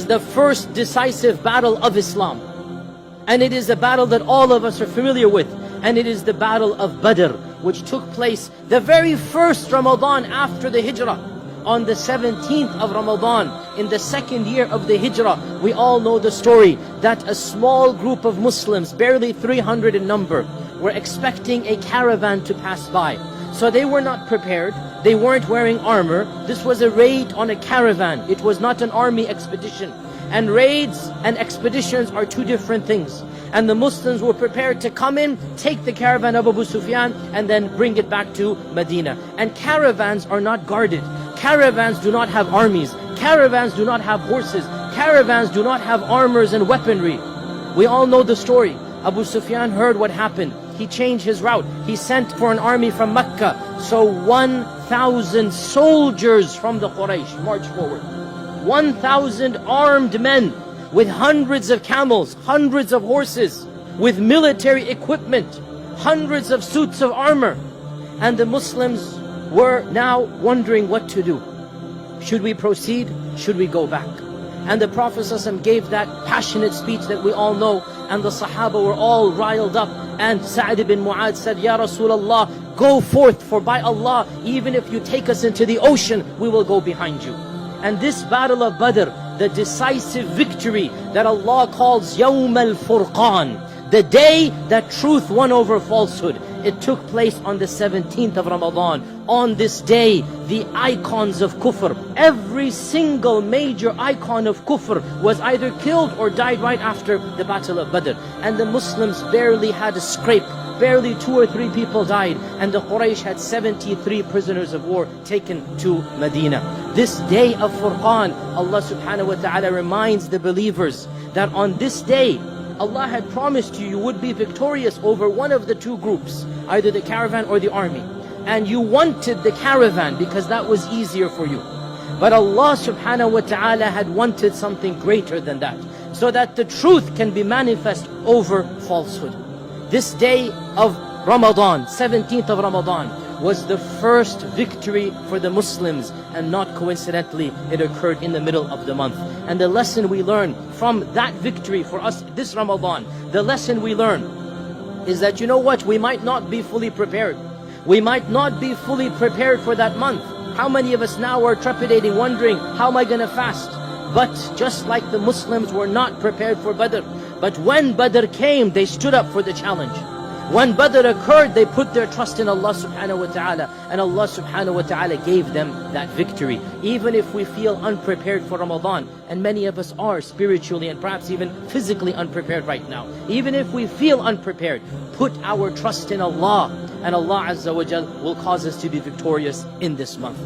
the first decisive battle of Islam. And it is a battle that all of us are familiar with. And it is the battle of Badr, which took place the very first Ramadan after the Hijrah. On the 17th of Ramadan, in the second year of the Hijrah, we all know the story that a small group of Muslims, barely 300 in number, were expecting a caravan to pass by. So they were not prepared, they weren't wearing armor. This was a raid on a caravan, it was not an army expedition. And raids and expeditions are two different things. And the Muslims were prepared to come in, take the caravan of Abu Sufyan, and then bring it back to Medina. And caravans are not guarded. Caravans do not have armies. Caravans do not have horses. Caravans do not have armors and weaponry. We all know the story. Abu Sufyan heard what happened. He changed his route. He sent for an army from Mecca. So 1,000 soldiers from the Quraysh marched forward. 1,000 armed men with hundreds of camels, hundreds of horses, with military equipment, hundreds of suits of armor. And the Muslims were now wondering what to do. Should we proceed? Should we go back? And the Prophet ﷺ gave that passionate speech that we all know, and the Sahaba were all riled up. And Sa'd ibn Mu'adh said, Ya Rasulullah, go forth, for by Allah, even if you take us into the ocean, we will go behind you. And this battle of Badr, the decisive victory that Allah calls Yawm al-Furqan, the day that truth won over falsehood, it took place on the 17th of Ramadan. On this day, the icons of kufr, every single major icon of kufr was either killed or died right after the battle of Badr. And the Muslims barely had a scrape. Barely 2 or 3 people died, and the Quraysh had 73 prisoners of war taken to Medina. This day of Furqan, Allah subhanahu wa ta'ala reminds the believers that on this day, Allah had promised you would be victorious over one of the two groups, either the caravan or the army. And you wanted the caravan because that was easier for you. But Allah subhanahu wa ta'ala had wanted something greater than that, so that the truth can be manifest over falsehood. This day of Ramadan, 17th of Ramadan, was the first victory for the Muslims, and not coincidentally, it occurred in the middle of the month. And the lesson we learn from that victory for us this Ramadan, the lesson we learn is that, you know what, we might not be fully prepared. We might not be fully prepared for that month. How many of us now are trepidating, wondering, how am I going to fast? But just like the Muslims were not prepared for Badr, but when Badr came, they stood up for the challenge. When Badr occurred, they put their trust in Allah subhanahu wa ta'ala, and Allah subhanahu wa ta'ala gave them that victory. Even if we feel unprepared for Ramadan, and many of us are spiritually and perhaps even physically unprepared right now, even if we feel unprepared, put our trust in Allah, and Allah Azza wa Jal will cause us to be victorious in this month.